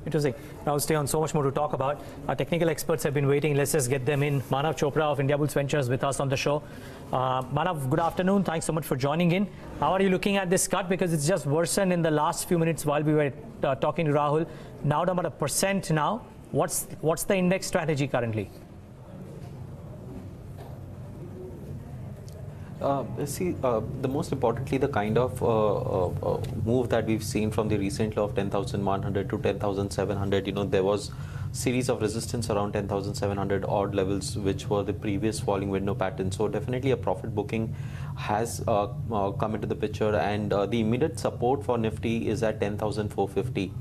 Interesting. Now stay on, so much more to talk about. Our technical experts have been waiting. Let's just get them in. Manav Chopra of India Bulls Ventures with us on the show. Manav, good afternoon. Thanks so much for joining in. How are you looking at this cut? Because it's just worsened in the last few minutes while we were talking to Rahul. Now down about 1% now. What's the index strategy currently? The most importantly, the kind of move that we've seen from the recent low of 10,100 to 10,700, there was series of resistance around 10,700 odd levels, which were the previous falling window pattern. So definitely a profit booking has come into the picture, and the immediate support for Nifty is at 10,450.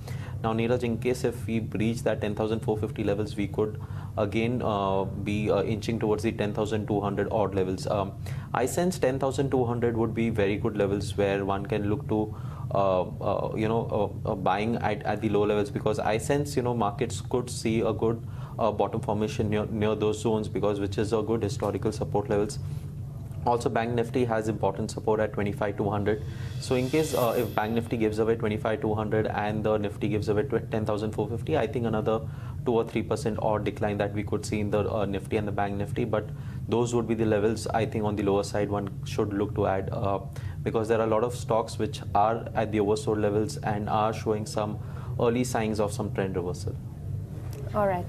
Now, Neeraj, in case if we breach that 10,450 levels, we could again be inching towards the 10,200 odd levels. I sense 10,200 would be very good levels where one can look to buying at the low levels, because I sense markets could see a good bottom formation near those zones, because which is a good historical support levels. Also, Bank Nifty has important support at 25,200. So in case if Bank Nifty gives away 25,200 and the Nifty gives away 10,450, I think another 2 or 3% odd decline that we could see in the Nifty and the Bank Nifty. But those would be the levels I think on the lower side one should look to add, because there are a lot of stocks which are at the oversold levels and are showing some early signs of some trend reversal. All right.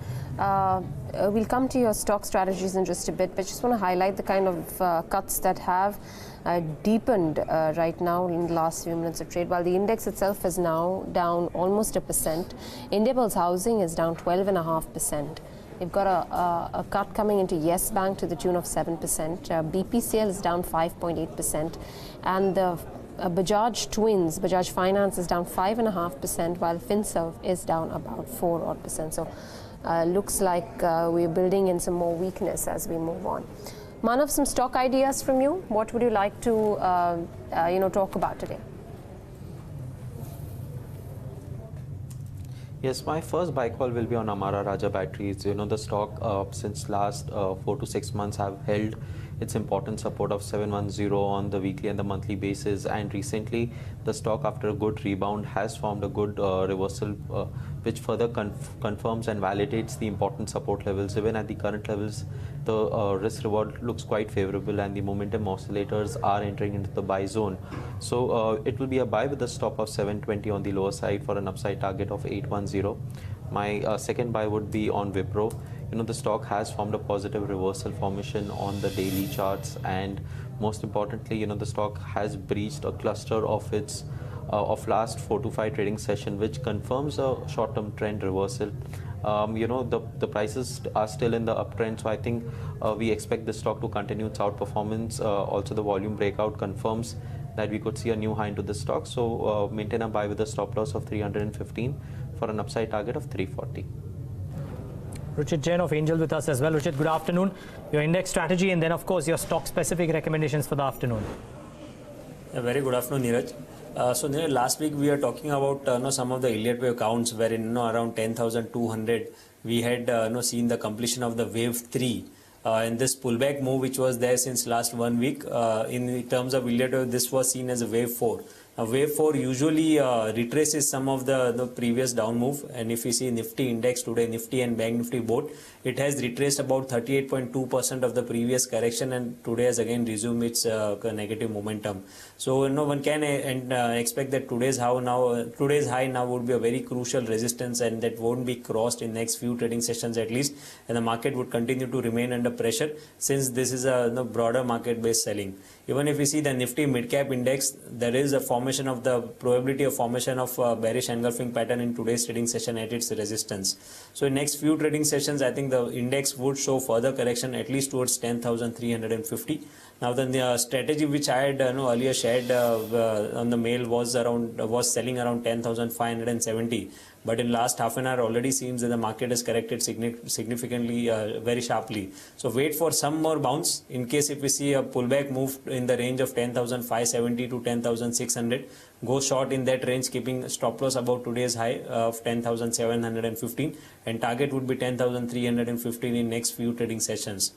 We'll come to your stock strategies in just a bit, but just want to highlight the kind of cuts that have deepened right now in the last few minutes of trade. While the index itself is now down almost 1%, India Bulls Housing is down 12.5%. You've got a cut coming into Yes Bank to the tune of 7%. BPCL is down 5.8%, and the Bajaj Twins, Bajaj Finance is down 5.5%, while FinServ is down about 4%. So looks like we're building in some more weakness as we move on. Manav, some stock ideas from you. What would you like to talk about today? Yes, my first buy call will be on Amarajabat batteries. The stock since last 4 to 6 months have held its important support of 710 on the weekly and the monthly basis, and recently the stock, after a good rebound, has formed a good reversal, which further confirms and validates the important support levels. Even at the current levels, the risk reward looks quite favorable, and the momentum oscillators are entering into the buy zone. So it will be a buy with a stop of 720 on the lower side for an upside target of 810. My second buy would be on Wipro. The stock has formed a positive reversal formation on the daily charts, and most importantly, the stock has breached a cluster of its of last 4 to 5 trading session, which confirms a short-term trend reversal. The prices are still in the uptrend, so I think we expect the stock to continue its outperformance. Also, the volume breakout confirms that we could see a new high into the stock. So maintain a buy with a stop loss of 315 for an upside target of 340. Ruchit Jain of Angel with us as well. Ruchit, good afternoon. Your index strategy, and then of course your stock specific recommendations for the afternoon. A very good afternoon, Neeraj. So Neeraj, last week we were talking about some of the Elliott wave counts, wherein around 10,200 we had seen the completion of the wave 3. In this pullback move, which was there since last 1 week, in terms of Elliott wave, this was seen as a wave 4. Now, wave 4 usually retraces some of the previous down move, and if you see Nifty index today, Nifty and Bank Nifty both, it has retraced about 38.2% of the previous correction, and today has again resumed its negative momentum. So one can expect that today's high now would be a very crucial resistance, and that won't be crossed in next few trading sessions at least, and the market would continue to remain under pressure since this is a broader market based selling. Even if we see the Nifty mid cap index, there is a probability of formation of bearish engulfing pattern in today's trading session at its resistance. So in next few trading sessions, I think the index would show further correction at least towards 10,350. Now the strategy which I had earlier shared on the mail was selling around 10,570. But in last half an hour already seems that the market has corrected significantly, very sharply. So wait for some more bounce in case if we see a pullback move in the range of 10,570 to 10,600. Go short in that range, keeping stop loss about today's high of 10,715, and target would be 10,315 in next few trading sessions.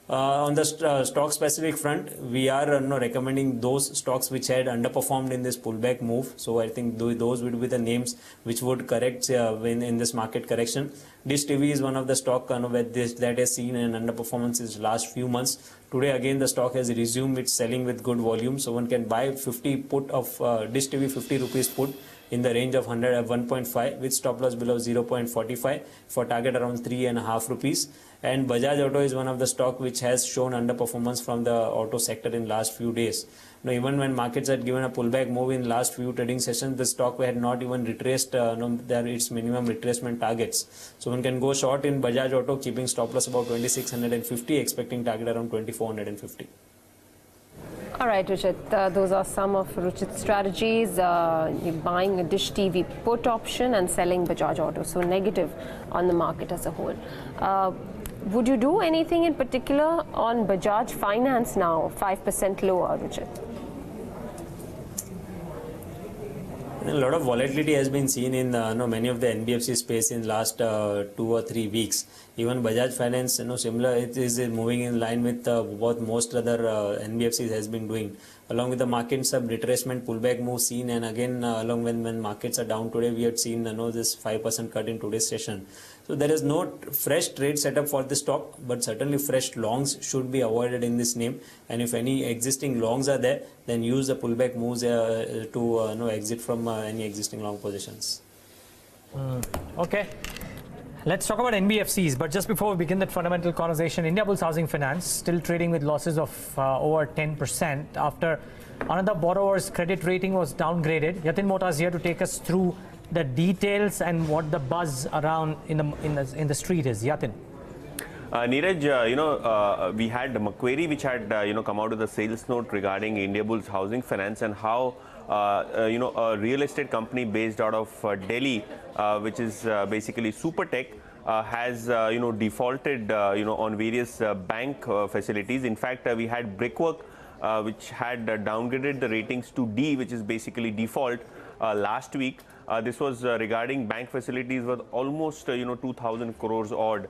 On the stock specific front, we are recommending those stocks which had underperformed in this pullback move. So I think those would be the names which would correct in this market correction. Dish TV is one of the stock that has seen an underperformance in the last few months. Today again the stock has resumed its selling with good volume. So one can buy 50 put of Dish TV 50 rupees put in the range of 101.5 with stop loss below 0.45 for target around 3.5 rupees. And Bajaj Auto is one of the stock which has shown underperformance from the auto sector in last few days. Now, even when markets had given a pullback move in last few trading sessions, the stock had not even retraced its minimum retracement targets. So one can go short in Bajaj Auto, keeping stop loss about 2650, expecting target around 2450. All right, Ruchit, those are some of Ruchit's strategies. You're buying a Dish TV put option and selling Bajaj Auto, so negative on the market as a whole. Would you do anything in particular on Bajaj Finance now, 5% lower, Ruchit? A lot of volatility has been seen in many of the NBFC space in last 2 or 3 weeks. Even Bajaj Finance, similar, it is moving in line with what most other NBFCs has been doing. Along with the market sub retracement pullback move seen, and again along when markets are down today, we had seen this 5% cut in today's session. So there is no fresh trade setup for the stock, but certainly fresh longs should be avoided in this name. And if any existing longs are there, then use the pullback moves to exit from any existing long positions. Okay. Let's talk about NBFCs, but just before we begin that fundamental conversation, Indiabulls Housing Finance still trading with losses of over 10% after another borrower's credit rating was downgraded. Yatin Mota is here to take us through the details and what the buzz around in the street is. Yatin. Neeraj, we had Macquarie, which had come out with a sales note regarding Indiabulls Housing Finance and how a real estate company based out of Delhi, which is basically Supertech, has defaulted on various bank facilities. In fact, we had Brickwork, which had downgraded the ratings to D, which is basically default, last week. This was regarding bank facilities worth almost 2,000 crores odd.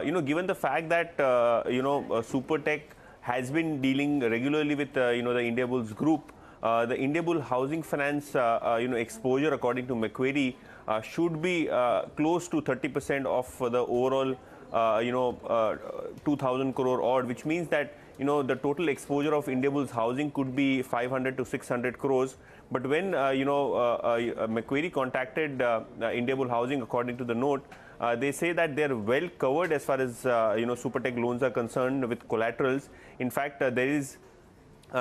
Given the fact that Supertech has been dealing regularly with the Indiabulls group, the Indiabulls Housing Finance exposure, according to Macquarie, should be close to 30% of the overall 2,000 crore odd, which means that the total exposure of Indiabulls Housing could be 500 to 600 crores. But when Macquarie contacted Indiabulls Housing, according to the note, they say that they are well covered as far as Supertech loans are concerned with collaterals. In fact, there is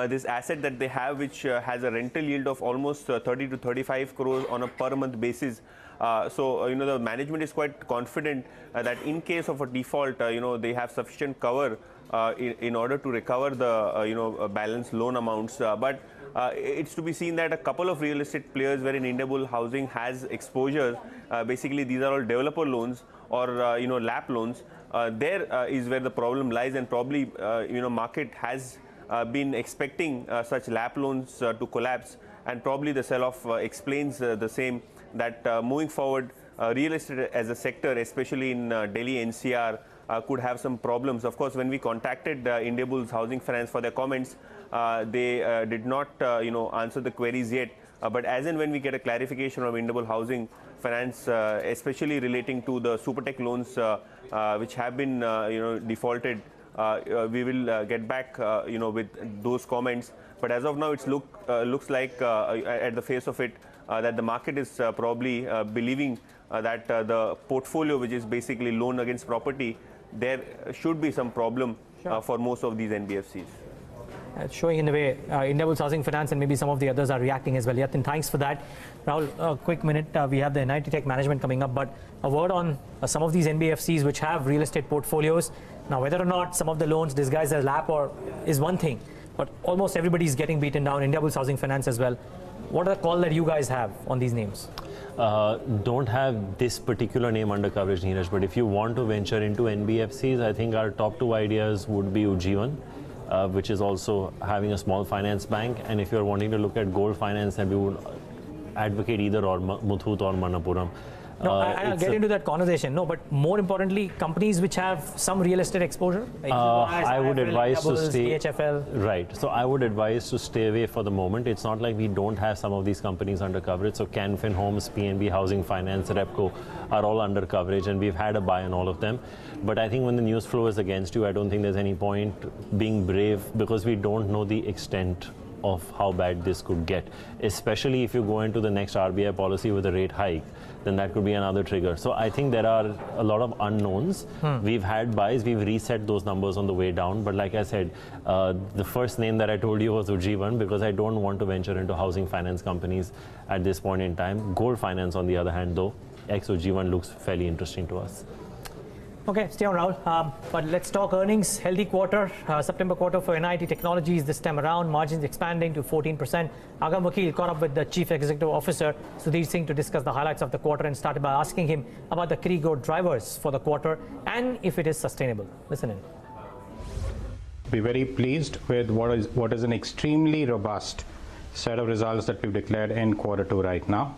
this asset that they have, which has a rental yield of almost 30 to 35 crores on a per month basis. So the management is quite confident that in case of a default, they have sufficient cover in order to recover the balance loan amounts. But it's to be seen that a couple of real estate players wherein Indiabulls Housing has exposure, basically these are all developer loans or LAP loans. There is where the problem lies, and probably market has been expecting such LAP loans to collapse, and probably the sell-off explains the same, that moving forward, real estate as a sector, especially in Delhi NCR, could have some problems. Of course, when we contacted Indiabulls Housing Finance for their comments, they did not answer the queries yet. But as and when we get a clarification from Indiabulls Housing Finance, especially relating to the Supertech loans which have been defaulted, we will get back with those comments. But as of now, it looks like at the face of it that the market is probably believing that the portfolio, which is basically loan against property, there should be some problem for most of these NBFCs. Showing in a way, Indiabulls Housing Finance and maybe some of the others are reacting as well. Yatin, thanks for that. Rahul, a quick minute. We have the NIT Tech management coming up, but a word on some of these NBFCs which have real estate portfolios. Now, whether or not some of the loans disguised as LAP or is one thing, but almost everybody is getting beaten down. Indiabulls Housing Finance as well. What are the call that you guys have on these names? Don't have this particular name under coverage, Neeraj, but if you want to venture into NBFCs, I think our top two ideas would be Ujjivan, which is also having a small finance bank, and if you're wanting to look at gold finance, then we would advocate either or Muthoot or Manappuram. No, I'll get into that conversation. No, but more importantly, companies which have some real estate exposure. Like I would advise to stay. DHFL. Right. So I would advise to stay away for the moment. It's not like we don't have some of these companies under coverage. So Canfin Homes, PNB Housing Finance, Repco are all under coverage, and we've had a buy on all of them. But I think when the news flow is against you, I don't think there's any point being brave, because we don't know the extent of how bad this could get, especially if you go into the next RBI policy with a rate hike, then that could be another trigger. So I think there are a lot of unknowns. We've had buys, we've reset those numbers on the way down, but like I said, the first name that I told you was Ujjivan, because I don't want to venture into housing finance companies at this point in time. Gold finance, on the other hand, though, ex-Ujjivan looks fairly interesting to us. Okay, stay on, Rahul. But let's talk earnings. Healthy quarter, September quarter for NIT Technologies this time around. Margins expanding to 14%. Agam Vakil caught up with the Chief Executive Officer, Sudhir Singh, to discuss the highlights of the quarter, and started by asking him about the key growth drivers for the quarter and if it is sustainable. Listen in. We're very pleased with what is an extremely robust set of results that we've declared in quarter two right now.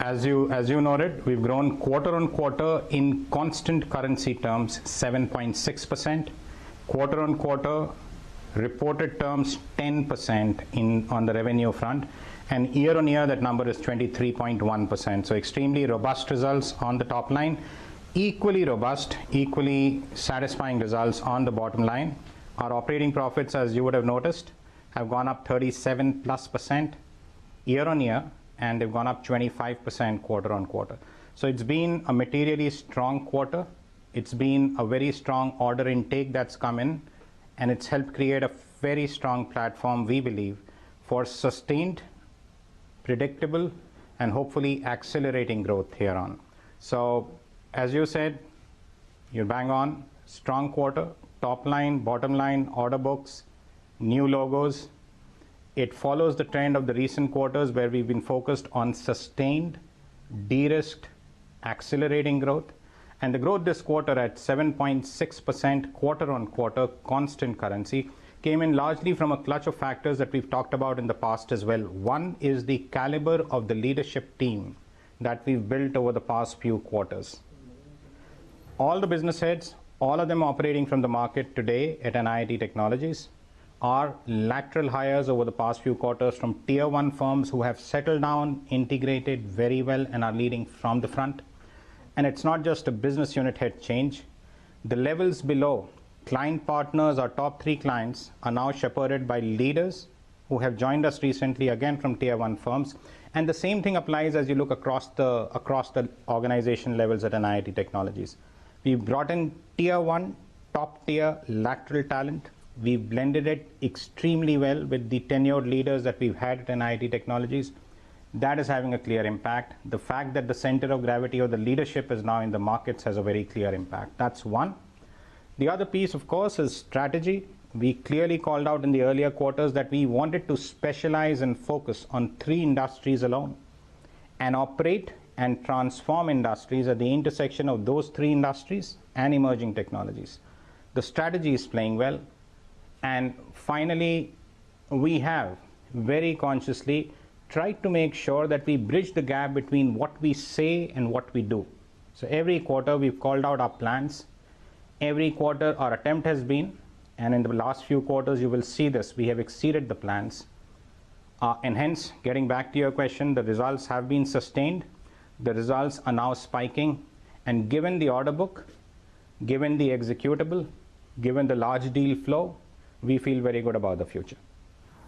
As you noted, we've grown quarter on quarter in constant currency terms 7.6%, quarter on quarter reported terms 10% on the revenue front, and year on year that number is 23.1%. So extremely robust results on the top line, equally robust, equally satisfying results on the bottom line. Our operating profits, as you would have noticed, have gone up 37+% year on year, and they've gone up 25% quarter on quarter. So it's been a materially strong quarter. It's been a very strong order intake that's come in, and it's helped create a very strong platform, we believe, for sustained, predictable, and hopefully accelerating growth here on. So as you said, you're bang on, strong quarter, top line, bottom line, order books, new logos. It follows the trend of the recent quarters where we've been focused on sustained, de-risked, accelerating growth. And the growth this quarter at 7.6% quarter on quarter constant currency came in largely from a clutch of factors that we've talked about in the past as well. One is the caliber of the leadership team that we've built over the past few quarters. All the business heads, all of them operating from the market today at NIT Technologies, are lateral hires over the past few quarters from tier one firms who have settled down, integrated very well, and are leading from the front. And it's not just a business unit head change. The levels below, client partners, our top 3 clients, are now shepherded by leaders who have joined us recently, again from tier one firms. And the same thing applies as you look across the organization levels at NIT Technologies. We've brought in tier one, top tier lateral talent. We've blended it extremely well with the tenured leaders that we've had at NIT Technologies. That is having a clear impact. The fact that the center of gravity of the leadership is now in the markets has a very clear impact. That's one. The other piece, of course, is strategy. We clearly called out in the earlier quarters that we wanted to specialize and focus on 3 industries alone and operate and transform industries at the intersection of those 3 industries and emerging technologies. The strategy is playing well. And finally, we have very consciously tried to make sure that we bridge the gap between what we say and what we do. So every quarter we've called out our plans. Every quarter our attempt has been, and in the last few quarters you will see this, we have exceeded the plans. And hence, getting back to your question, the results have been sustained. The results are now spiking. And given the order book, given the executable, given the large deal flow, we feel very good about the future.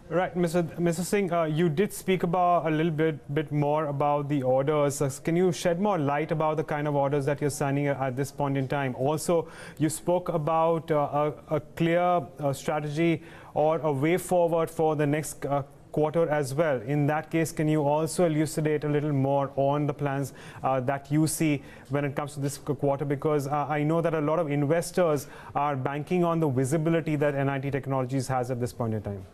Right, Mr. Singh, you did speak about a little bit more about the orders. Can you shed more light about the kind of orders that you're signing at this point in time? Also, you spoke about a clear strategy or a way forward for the next quarter as well. In that case, can you also elucidate a little more on the plans that you see when it comes to this quarter? Because I know that a lot of investors are banking on the visibility that NIT Technologies has at this point in time.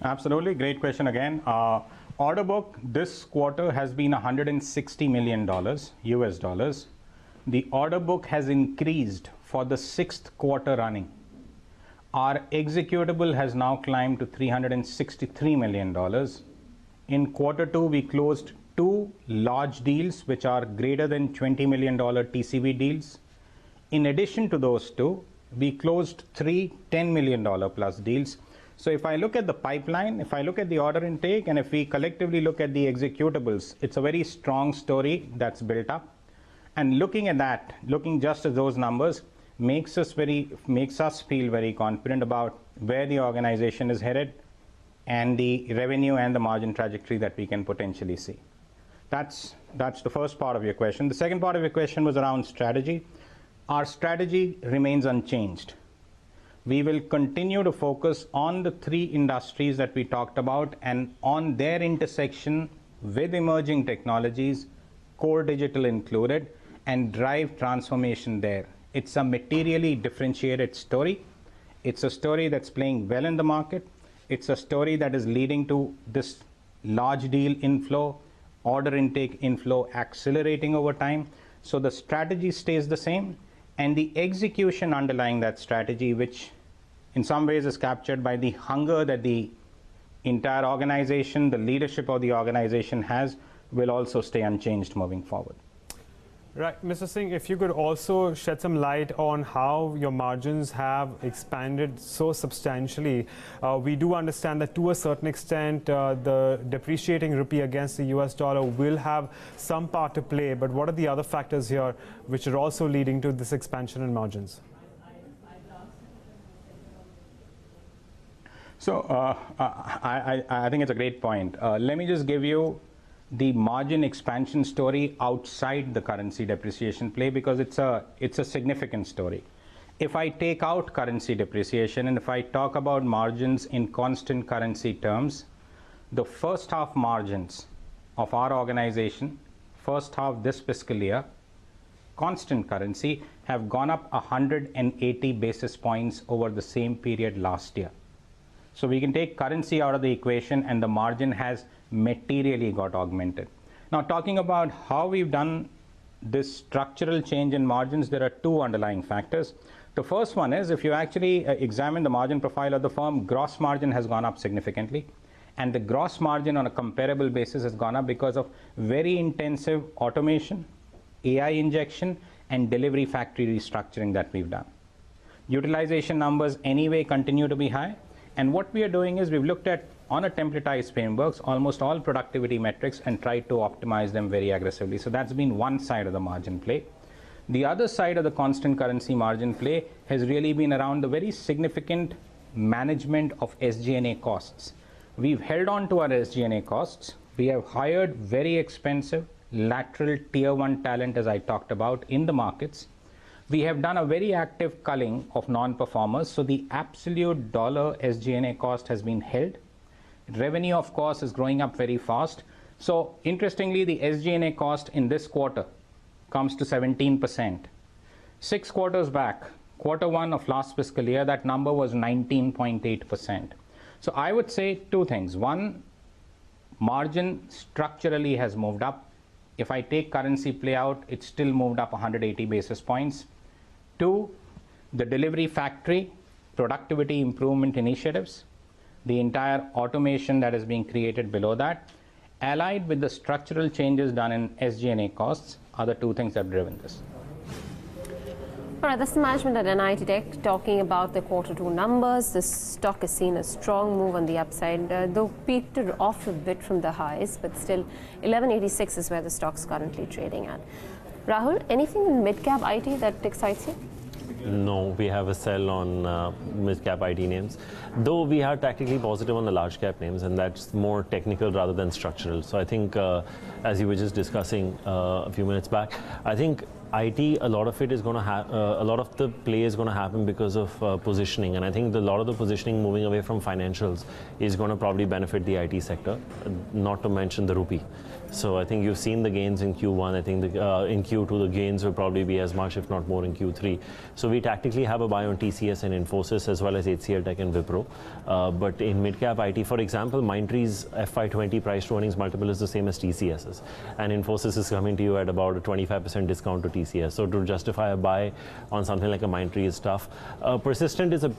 Absolutely, great question again. Order book this quarter has been $160 million US dollars. The order book has increased for the 6th quarter running. Our executable has now climbed to $363 million, In quarter two, we closed 2 large deals, which are greater than $20 million TCV deals. In addition to those 2, we closed 3 $10 million plus deals. So if I look at the pipeline, if I look at the order intake, and if we collectively look at the executables, it's a very strong story that's built up. And looking at that, looking just at those numbers, makes us feel very confident about where the organization is headed and the revenue and the margin trajectory that we can potentially see. That's the first part of your question. The second part of your question was around strategy. Our strategy remains unchanged. We will continue to focus on the 3 industries that we talked about and on their intersection with emerging technologies, core digital included, and drive transformation there. It's a materially differentiated story. It's a story that's playing well in the market. It's a story that is leading to this large deal inflow, order intake inflow accelerating over time. So the strategy stays the same, and the execution underlying that strategy, which in some ways is captured by the hunger that the entire organization, the leadership of the organization has, will also stay unchanged moving forward. Right, Mr. Singh, if you could also shed some light on how your margins have expanded so substantially. We do understand that to a certain extent, the depreciating rupee against the US dollar will have some part to play, but what are the other factors here which are also leading to this expansion in margins? So I think it's a great point. Let me just give you the margin expansion story outside the currency depreciation play, because it's a significant story. If I take out currency depreciation and if I talk about margins in constant currency terms, the first half margins of our organization, first half this fiscal year, constant currency, have gone up 180 basis points over the same period last year. So we can take currency out of the equation and the margin has materially got augmented. Now, talking about how we've done this structural change in margins, there are 2 underlying factors. The first one is, if you actually examine the margin profile of the firm, gross margin has gone up significantly, and the gross margin on a comparable basis has gone up because of very intensive automation, AI injection, and delivery factory restructuring that we've done. Utilization numbers anyway continue to be high. And what we are doing is we've looked at, on a templatized frameworks, almost all productivity metrics and tried to optimize them very aggressively. So that's been one side of the margin play. The other side of the constant currency margin play has really been around the very significant management of SG&A costs. We've held on to our SG&A costs. We have hired very expensive lateral tier 1 talent, as I talked about, in the markets. We have done a very active culling of non-performers, so the absolute dollar SG&A cost has been held. Revenue, of course, is growing up very fast. So interestingly, the SG&A cost in this quarter comes to 17%. 6 quarters back, quarter 1 of last fiscal year, that number was 19.8%. So I would say 2 things. One, margin structurally has moved up. If I take currency play out, it's still moved up 180 basis points. 2, the delivery factory, productivity improvement initiatives, the entire automation that is being created below that, allied with the structural changes done in SG&A costs, are the 2 things that have driven this. All right, this is management at NIT Tech talking about the quarter 2 numbers. The stock has seen a strong move on the upside, though peaked off a bit from the highs, but still 1186 is where the stock's currently trading at. Rahul, anything in mid-cap IT that excites you? No, we have a sell on mid-cap IT names, though we are tactically positive on the large-cap names, and that's more technical rather than structural. So I think, as you were just discussing a few minutes back, I think IT, a lot of it is going to have, a lot of the play is going to happen because of positioning, and I think a lot of the positioning moving away from financials is going to probably benefit the IT sector, not to mention the rupee. So I think you've seen the gains in Q1. I think in Q2 the gains will probably be as much, if not more, in Q3. So we tactically have a buy on TCS and Infosys, as well as HCL Tech and Wipro. But in mid-cap IT, for example, Mindtree's FY20 price to earnings multiple is the same as TCS's, and Infosys is coming to you at about a 25% discount to TCS. So to justify a buy on something like a Mindtree is tough. Persistent is a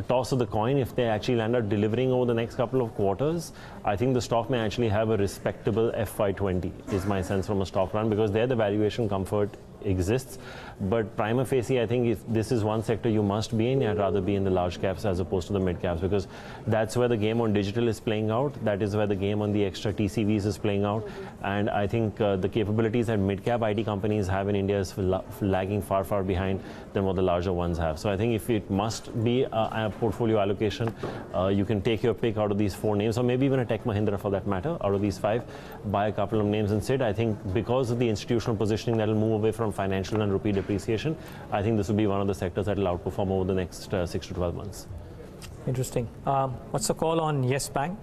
toss of the coin. If they actually land up delivering over the next couple of quarters, I think the stock may actually have a respectable FY20, is my sense from a stock run, because there the valuation comfort exists. But prima facie, I think if this is one sector you must be in, I'd rather be in the large caps as opposed to the mid caps, because that's where the game on digital is playing out. That is where the game on the extra TCVs is playing out. And I think the capabilities that mid cap IT companies have in India is lagging far, far behind than what the larger ones have. So I think if it must be a portfolio allocation, you can take your pick out of these 4 names, or maybe even a Tech Mahindra for that matter, out of these 5, buy a couple of names instead. I think because of the institutional positioning that will move away from financial and rupee depreciation, I think this will be one of the sectors that will outperform over the next 6 to 12 months. Interesting. What's the call on Yes Bank?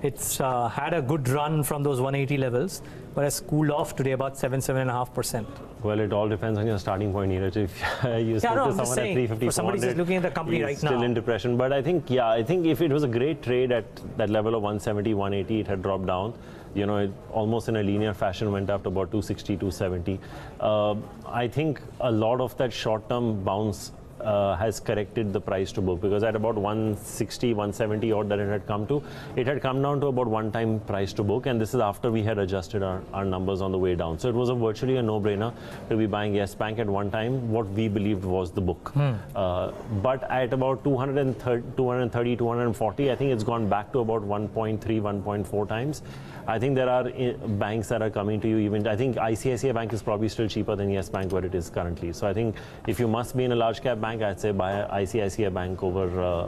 It's had a good run from those 180 levels, but has cooled off today about 7.5%. Well, it all depends on your starting point, Neeraj. If you spoke to someone at 350, for somebody who's looking at the company right now, still in depression. But I think if it was a great trade at that level of 170, 180, it had dropped down. You know, it almost in a linear fashion went up to about 260, 270. I think a lot of that short-term bounce has corrected the price to book, because at about 160, 170 odd that it had come to, it had come down to about 1-time price to book, and this is after we had adjusted our numbers on the way down. So it was virtually a no-brainer to be buying Yes Bank at one time, what we believed was the book. But at about 230, 240, I think it's gone back to about 1.3, 1.4 times. I think there are banks that are coming to you. Even I think ICICI Bank is probably still cheaper than Yes Bank where it is currently. So I think if you must be in a large cap bank, I'd say buy a ICICI Bank over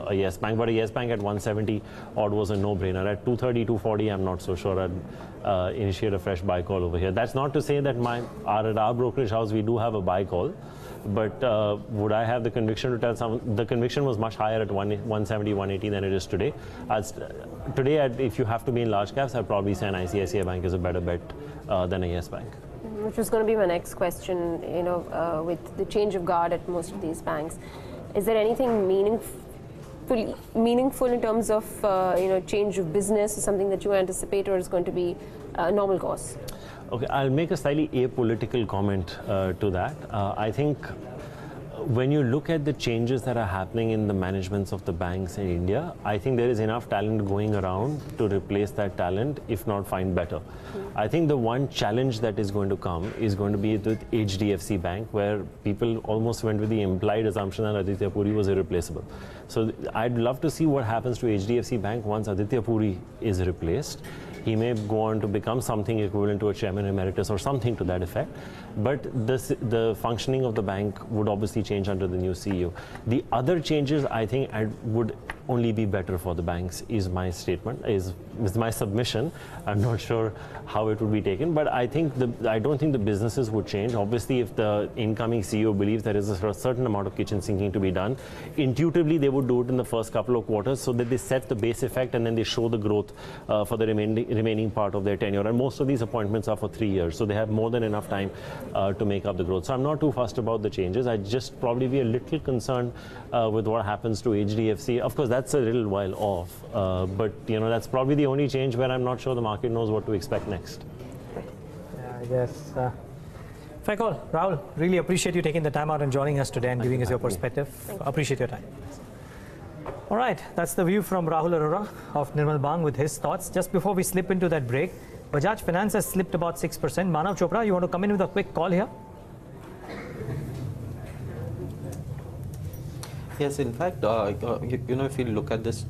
a Yes Bank. But a Yes Bank at 170 odd was a no-brainer. At 230, 240, I'm not so sure I'd initiate a fresh buy call over here. That's not to say that at our brokerage house we do have a buy call. But would I have the conviction to tell someone? The conviction was much higher at 170, 180 than it is today. Today, if you have to be in large caps, I'd probably say an ICICI Bank is a better bet than a Yes Bank. Which was going to be my next question, with the change of guard at most of these banks. Is there anything meaningful in terms of, change of business or something that you anticipate, or is going to be a normal course? Okay, I'll make a slightly apolitical comment to that. I think when you look at the changes that are happening in the managements of the banks in India, I think there is enough talent going around to replace that talent, if not find better. I think the one challenge that is going to come is going to be with HDFC Bank, where people almost went with the implied assumption that Aditya Puri was irreplaceable. So I'd love to see what happens to HDFC Bank once Aditya Puri is replaced. He may go on to become something equivalent to a chairman emeritus or something to that effect. But the functioning of the bank would obviously change under the new CEO. The other changes, I think, would only be better for the banks, is my statement, is my submission. I'm not sure how it would be taken, but I don't think the businesses would change. Obviously, if the incoming CEO believes there is a certain amount of kitchen sinking to be done, intuitively they would do it in the first couple of quarters so that they set the base effect and then they show the growth for the remaining part of their tenure. And most of these appointments are for 3 years, so they have more than enough time to make up the growth. So I'm not too fussed about the changes. I'd just probably be a little concerned with what happens to HDFC. Of course, that's a little while off, but that's probably the only change where I'm not sure the market knows what to expect next. Yeah, I guess. Fair call. Rahul, really appreciate you taking the time out and joining us today and giving us your perspective. Appreciate your time. All right, that's the view from Rahul Arora of Nirmal Bang with his thoughts. Just before we slip into that break, Bajaj Finance has slipped about 6%. Manav Chopra, you want to come in with a quick call here? Yes, in fact, if you look at this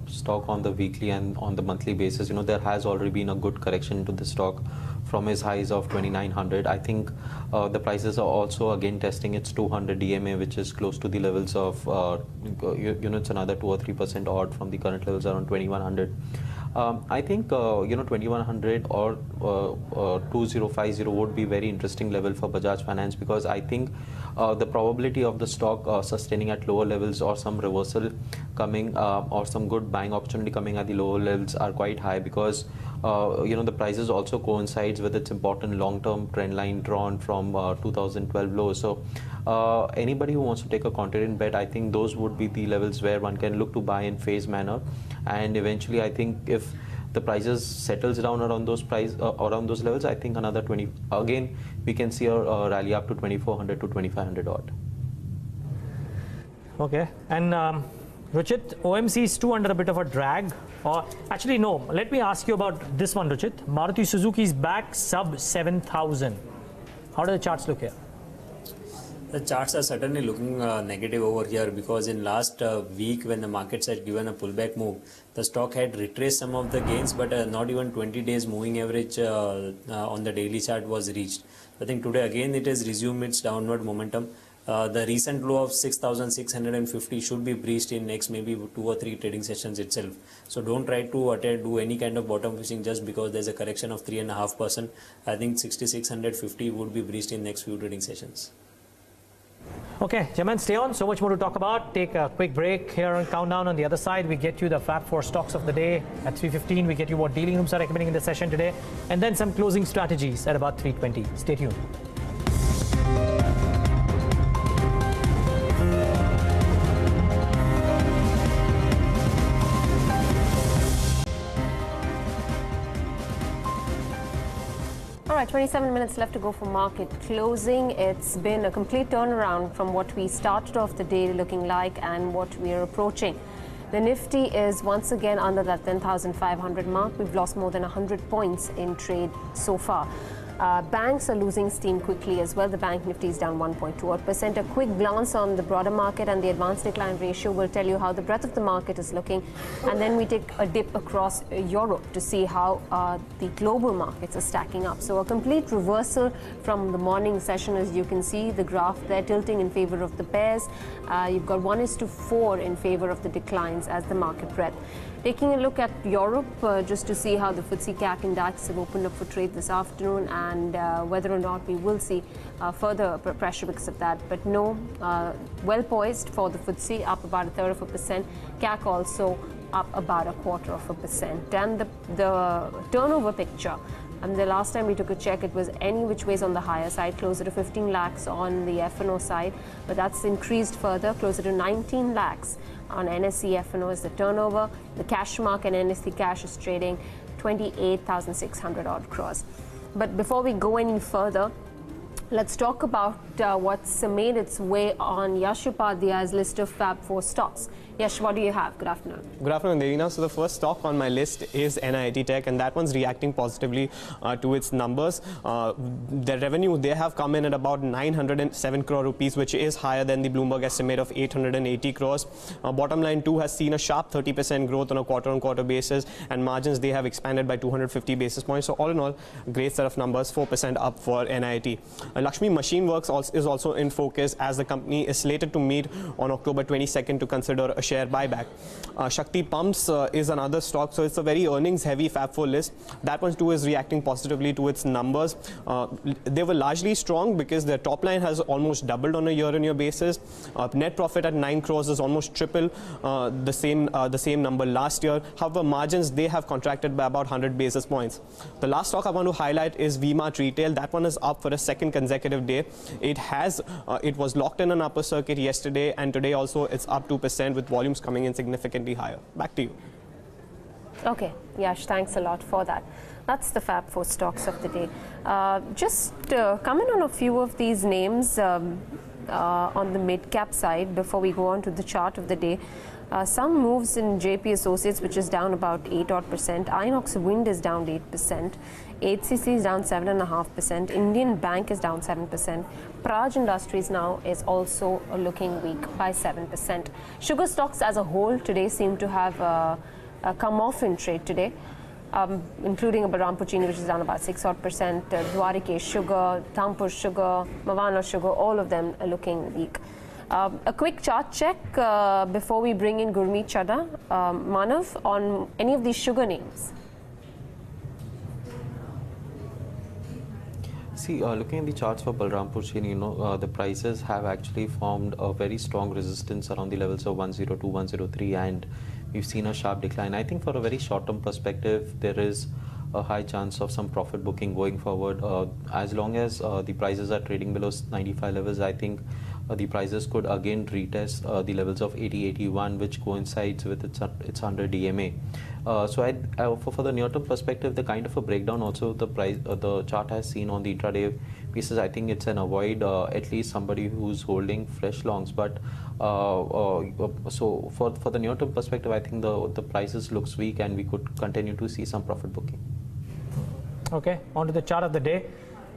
stock on the weekly and on the monthly basis, there has already been a good correction to the stock from its highs of 2,900. I think the prices are also again testing its 200 DMA, which is close to the levels of, it's another 2 or 3% odd from the current levels around 2,100. I think 2100 or 2050 would be very interesting level for Bajaj Finance, because I think the probability of the stock sustaining at lower levels or some reversal coming or some good buying opportunity coming at the lower levels are quite high, because the prices also coincides with its important long-term trend line drawn from 2012 lows. So anybody who wants to take a confident bet, I think those would be the levels where one can look to buy in phase manner. And eventually, I think if the prices settles down around those levels, I think another 20 again we can see a rally up to 2400 to 2500 odd. Okay, and Ruchit, OMC is too under a bit of a drag. Or actually, no. Let me ask you about this one, Ruchit. Maruti Suzuki is back sub 7,000. How do the charts look here? The charts are certainly looking negative over here, because in last week when the markets had given a pullback move, the stock had retraced some of the gains, but not even 20 days moving average on the daily chart was reached. I think today again it has resumed its downward momentum. The recent low of 6,650 should be breached in next maybe 2 or 3 trading sessions itself. So don't try to do any kind of bottom fishing just because there's a correction of 3.5%. I think 6,650 would be breached in next few trading sessions. Okay, Chairman, stay on. So much more to talk about. Take a quick break here on Countdown. On the other side, we get you the Fab 4 stocks of the day. At 3:15, we get you what dealing rooms are recommending in the session today. And then some closing strategies at about 3:20. Stay tuned. All right, 27 minutes left to go for market closing. It's been a complete turnaround from what we started off the day looking like and what we are approaching. The Nifty is once again under that 10,500 mark. We've lost more than 100 points in trade so far. Banks are losing steam quickly as well. The Bank Nifty is down 1.2%. A quick glance on the broader market and the advanced decline ratio will tell you how the breadth of the market is looking. And then we take a dip across Europe to see how the global markets are stacking up. So a complete reversal from the morning session, as you can see, the graph there tilting in favor of the pairs. You've got 1:4 in favor of the declines as the market breadth. Taking a look at Europe, just to see how the FTSE CAC index have opened up for trade this afternoon and whether or not we will see further pressure because of that. But no, well poised for the FTSE, up about 1/3%. CAC also up about 1/4%. And the turnover picture, and the last time we took a check, it was any which ways on the higher side, closer to 15 lakhs on the F&O side, but that's increased further, closer to 19 lakhs on NSE F&O is the turnover. The cash market NSE cash is trading 28,600 odd crores. But before we go any further, let's talk about what's made its way on Yash Upadhyay's list of Fab 4 stocks. Yash, what do you have? Good afternoon. Good afternoon, Devina. So the first stock on my list is NIIT Tech, and that one's reacting positively to its numbers. The revenue, they have come in at about 907 crore rupees, which is higher than the Bloomberg estimate of 880 crores. Bottom line too has seen a sharp 30% growth on a quarter-on-quarter basis, and margins, they have expanded by 250 basis points. So all in all, great set of numbers, 4% up for NIIT. Lakshmi Machine Works is also in focus, as the company is slated to meet on October 22nd to consider a share buyback. Shakti Pumps is another stock, so it's a very earnings heavy Fab 4 list. That one too is reacting positively to its numbers. They were largely strong because their top line has almost doubled on a year-on-year basis. Net profit at 9 crores is almost triple the same number last year. However, margins, they have contracted by about 100 basis points. The last stock I want to highlight is VMart Retail. That one is up for a second consecutive day. It was locked in an upper circuit yesterday, and today also it's up 2% with volumes coming in significantly higher. Back to you. Okay, Yash, thanks a lot for that. That's the Fab 4 stocks of the day. Just comment on a few of these names on the mid-cap side before we go on to the chart of the day. Some moves in JP Associates, which is down about 8%. Inox Wind is down 8%. HCC is down 7.5%. Indian Bank is down 7%. Praj Industries now is also looking weak by 7%. Sugar stocks as a whole today seem to have come off in trade today, including a Balrampur Chini, which is down about 6%. Dwarikesh Sugar, Thampur Sugar, Mavana Sugar, all of them are looking weak. A quick chart check before we bring in Gurmeet Chadha. Manav, on any of these sugar names? See, looking at the charts for Balrampur Chini, the prices have actually formed a very strong resistance around the levels of 102, 103, and we've seen a sharp decline. I think for a very short-term perspective, there is a high chance of some profit booking going forward. As long as the prices are trading below 95 levels, I think the prices could again retest the levels of 80-81, which coincides with its 100 DMA. For the near-term perspective, the kind of a breakdown also the chart has seen on the intraday basis, I think it's an avoid at least somebody who's holding fresh longs. But so for the near-term perspective, I think the prices looks weak and we could continue to see some profit booking. Okay, on to the chart of the day.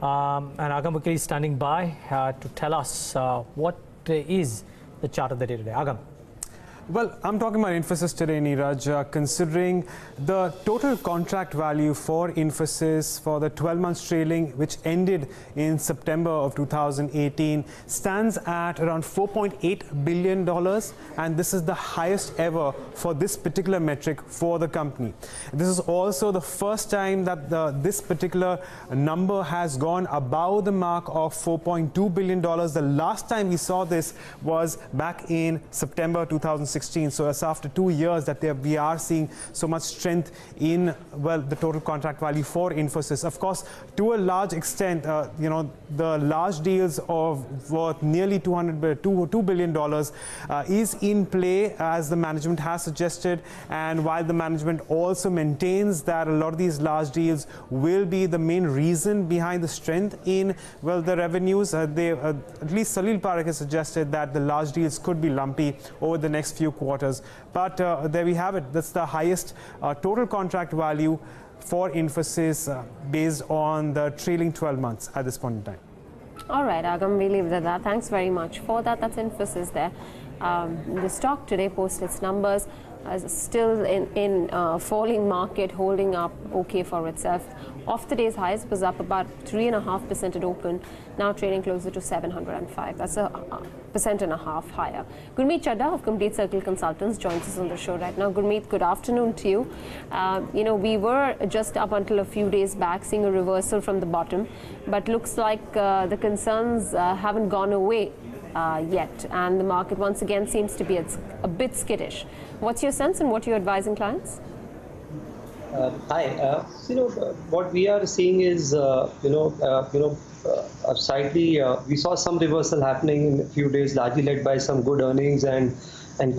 And Agam Vakil is standing by to tell us what is the chart of the day today. Agam. Well, I'm talking about Infosys today, Neeraj, considering the total contract value for Infosys for the 12 months trailing, which ended in September of 2018, stands at around $4.8 billion. And this is the highest ever for this particular metric for the company. This is also the first time that this particular number has gone above the mark of $4.2 billion. The last time we saw this was back in September 2016. So it's after 2 years that we are seeing so much strength in, well, the total contract value for Infosys. Of course, to a large extent, the large deals of worth nearly $2 billion is in play, as the management has suggested. And while the management also maintains that a lot of these large deals will be the main reason behind the strength in, well, the revenues, at least Salil Parekh has suggested that the large deals could be lumpy over the next few quarters. But there we have it. That's the highest total contract value for Infosys based on the trailing 12 months at this point in time. All right, Agam, we leave it at that. Thanks very much for that. That's Infosys there. The stock today posted its numbers. Still in falling market, holding up okay for itself. Off the day's highs was up about 3.5% at open, now trading closer to 705. That's a 1.5% higher. Gurmeet Chadha of Complete Circle Consultants joins us on the show right now. Gurmeet, good afternoon to you. We were just up until a few days back seeing a reversal from the bottom, but looks like the concerns haven't gone away yet, and the market once again seems to be a bit skittish. What's your sense and what you're advising clients? Hi. What we are seeing is, slightly, we saw some reversal happening in a few days, largely led by some good earnings and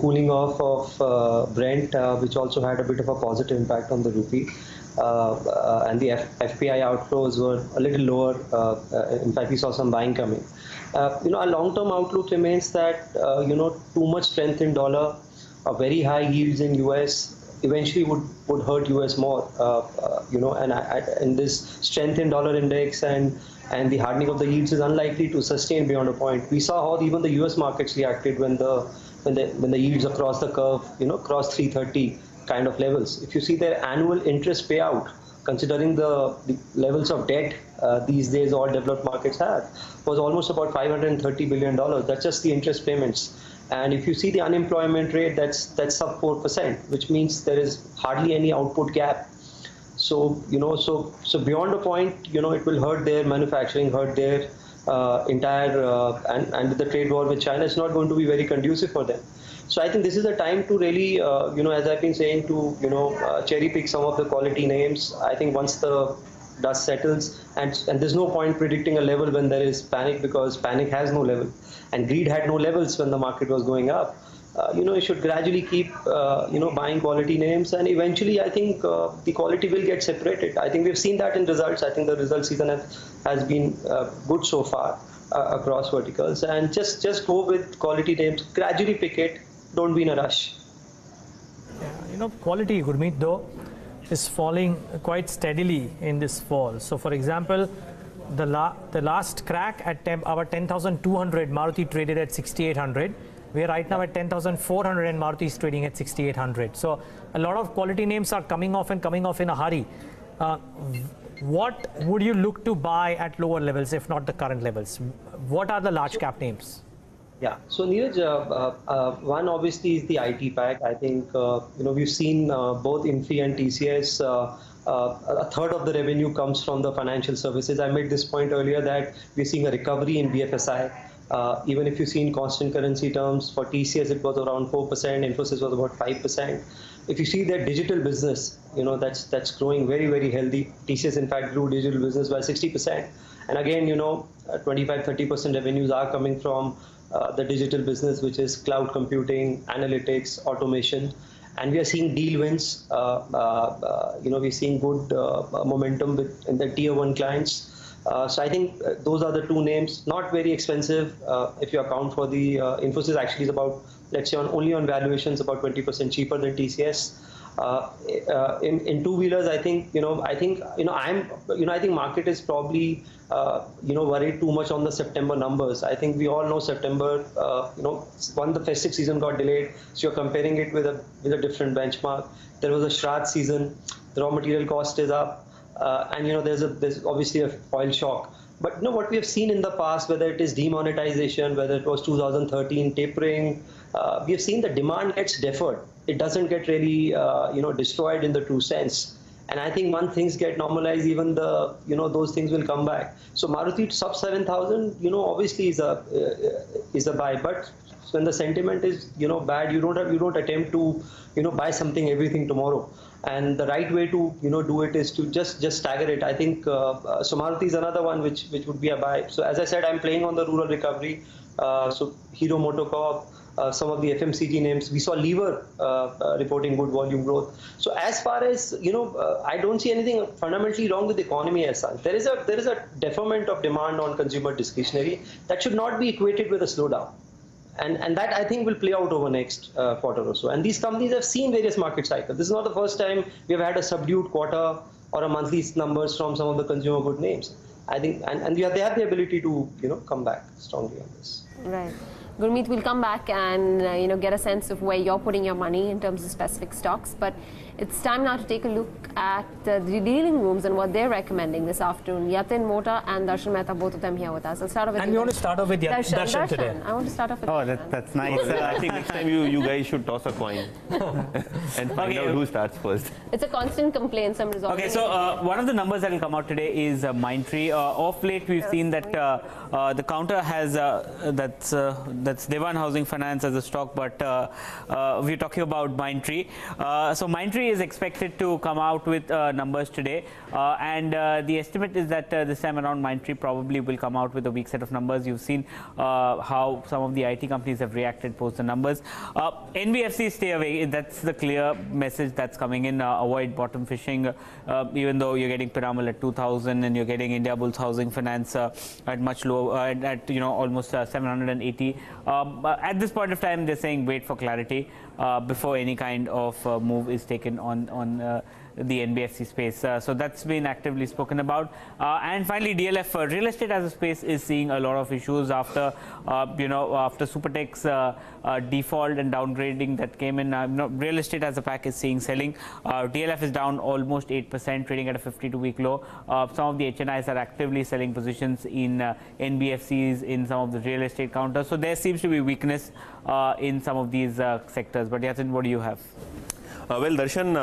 cooling off of Brent, which also had a bit of a positive impact on the rupee. And the FPI outflows were a little lower. In fact, we saw some buying coming. Our long-term outlook remains that, too much strength in dollar, very high yields in US, eventually would hurt US more, and this strength in dollar index and the hardening of the yields is unlikely to sustain beyond a point. We saw how even the US markets reacted when the yields across the curve, crossed 330 kind of levels. If you see their annual interest payout, considering the levels of debt these days all developed markets have, was almost about $530 billion. That's just the interest payments. And if you see the unemployment rate, that's sub 4%, which means there is hardly any output gap. So so beyond a point, it will hurt their manufacturing, hurt their entire and with the trade war with China, it's not going to be very conducive for them. So I think this is a time to really, as I've been saying, to cherry pick some of the quality names. I think once the dust settles, and there's no point predicting a level when there is panic, because panic has no level, and greed had no levels when the market was going up. You should gradually keep buying quality names, and eventually I think the quality will get separated. I think we've seen that in results. I think the result season has been good so far across verticals, and just go with quality names, gradually pick it, don't be in a rush. Yeah, quality, Gurmeet, though, is falling quite steadily in this fall. So, for example, the last crack at our 10,200, Maruti traded at 6,800. We are right now at 10,400 and Maruti is trading at 6,800. So, a lot of quality names are coming off in a hurry. What would you look to buy at lower levels, if not the current levels? What are the large cap names? Yeah, so Neeraj, one obviously is the IT pack. I think we've seen both Infi and TCS. A third of the revenue comes from the financial services. I made this point earlier that we're seeing a recovery in BFSI. Even if you see in constant currency terms, for TCS it was around 4%, Infosys was about 5%. If you see their digital business, that's growing very, very healthy. TCS in fact grew digital business by 60%. And again, 25-30% revenues are coming from the digital business, which is cloud computing, analytics, automation. And we are seeing deal wins. We're seeing good momentum in the tier 1 clients. So I think those are the two names. Not very expensive if you account for the Infosys. Actually is about, let's say, only on valuations about 20% cheaper than TCS. In two-wheelers, I think market is probably worried too much on the September numbers. I think we all know September, one, the festive season got delayed, so you're comparing it with a different benchmark. There was a Shraddh season, the raw material cost is up, and there's obviously a oil shock. But what we have seen in the past, whether it is demonetization, whether it was 2013 tapering, we have seen the demand gets deferred. It doesn't get really destroyed in the true sense. And I think once things get normalized, even those things will come back. So Maruti sub 7,000, obviously is a buy. But when the sentiment is bad, you don't attempt to buy everything tomorrow. And the right way to do it is to just stagger it. I think so Maruti is another one which would be a buy. So as I said, I'm playing on the rural recovery. So Hero MotoCorp, some of the FMCG names. We saw Lever reporting good volume growth. So as far as I don't see anything fundamentally wrong with the economy as such. There is a deferment of demand on consumer discretionary that should not be equated with a slowdown. And that I think will play out over next quarter or so. And these companies have seen various market cycles. This is not the first time we have had a subdued quarter or a monthly numbers from some of the consumer good names. I think, and they have the ability to come back strongly on this. Right. Gurmeet, we'll come back and get a sense of where you're putting your money in terms of specific stocks. But it's time now to take a look at the dealing rooms and what they're recommending this afternoon. Yatin Mota and Darshan Mehta, both of them here with us. I'll start off with and we want to start off with Darshan today. I want to start off with that's nice. I think next time you guys should toss a coin and find out who starts first. It's a constant complaint. I'm resolving. Okay, so one of the numbers that will come out today is Mindtree. Of late, we've seen that the counter has that's Dewan Housing Finance as a stock, but we're talking about Mindtree. So Mindtree is expected to come out with numbers today, and the estimate is that this time around Mindtree probably will come out with a weak set of numbers. You've seen how some of the IT companies have reacted post the numbers. NBFCs stay away. That's the clear message that's coming in. Avoid bottom fishing, even though you're getting Piramal at 2,000 and you're getting Indiabulls Housing Finance at much lower, at almost 780. At this point of time, they're saying wait for clarity before any kind of move is taken on the NBFC space. So that's been actively spoken about. And finally, DLF, real estate as a space is seeing a lot of issues after, after Supertech's default and downgrading that came in. Real estate as a pack is seeing selling. DLF is down almost 8%, trading at a 52-week low. Some of the HNIs are actively selling positions in NBFCs, in some of the real estate counters. So there seems to be weakness in some of these sectors. But Yatin, what do you have? Well, Darshan,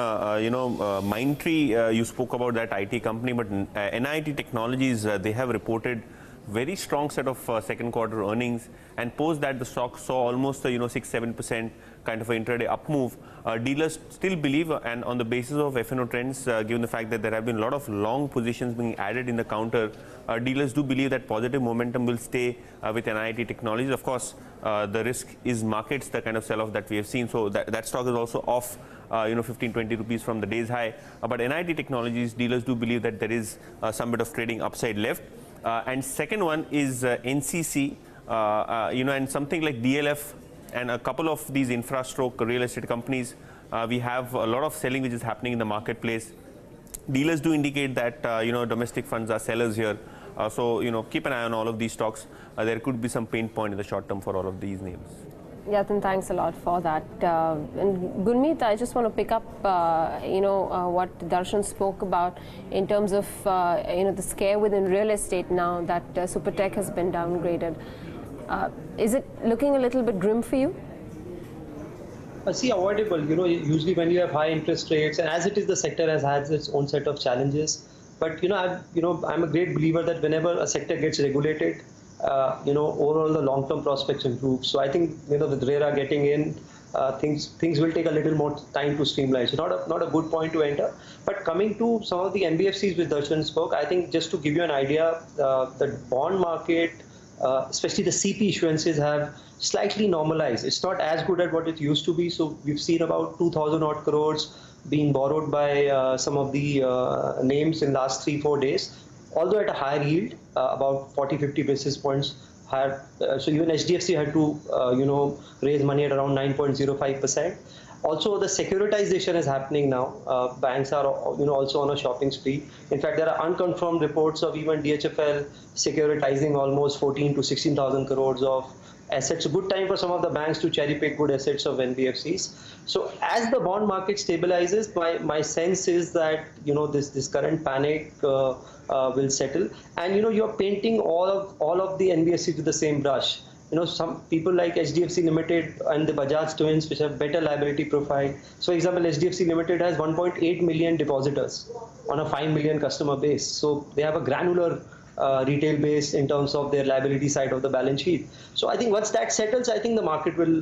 Mindtree, you spoke about that IT company, but NIT Technologies, they have reported very strong set of second quarter earnings, and post that the stock saw almost 6-7% kind of an intraday up move. Dealers still believe, and on the basis of F&O trends, given the fact that there have been a lot of long positions being added in the counter, dealers do believe that positive momentum will stay with NIT Technologies. Of course, the risk is markets, the kind of sell-off that we have seen. So that stock is also off 15-20 rupees from the day's high. But NIT Technologies, dealers do believe that there is some bit of trading upside left. And second one is NCC, and something like DLF and a couple of these infrastructure real estate companies. We have a lot of selling which is happening in the marketplace. Dealers do indicate that domestic funds are sellers here. So keep an eye on all of these stocks. There could be some pain point in the short term for all of these names. Yatin, thanks a lot for that. And Gurmeet, I just want to pick up, what Darshan spoke about in terms of, the scare within real estate now that Supertech has been downgraded. Is it looking a little bit grim for you? See, avoidable. Usually when you have high interest rates, and as it is, the sector has had its own set of challenges. But I'm a great believer that whenever a sector gets regulated, overall the long-term prospects improve. So I think, with RERA getting in, things will take a little more time to streamline. So not a good point to enter. But coming to some of the NBFCs which Darshan spoke, I think just to give you an idea, the bond market, especially the CP issuances, have slightly normalized. It's not as good at what it used to be. So we've seen about 2,000 odd crores being borrowed by some of the names in last 3-4 days, although at a higher yield, about 40-50 basis points higher. So even HDFC had to raise money at around 9.05%. Also, the securitization is happening now. Banks are also on a shopping spree. In fact, there are unconfirmed reports of even DHFL securitizing almost 14 to 16,000 crores of assets. A good time for some of the banks to cherry pick good assets of NBFCs. So as the bond market stabilizes, my sense is that this current panic will settle, and you're painting all of the NBFCs with the same brush. Some people like HDFC Limited and the Bajaj twins, which have better liability profile. So, for example, HDFC Limited has 1.8 million depositors on a 5 million customer base. So they have a granular retail base in terms of their liability side of the balance sheet. So I think once that settles, I think the market will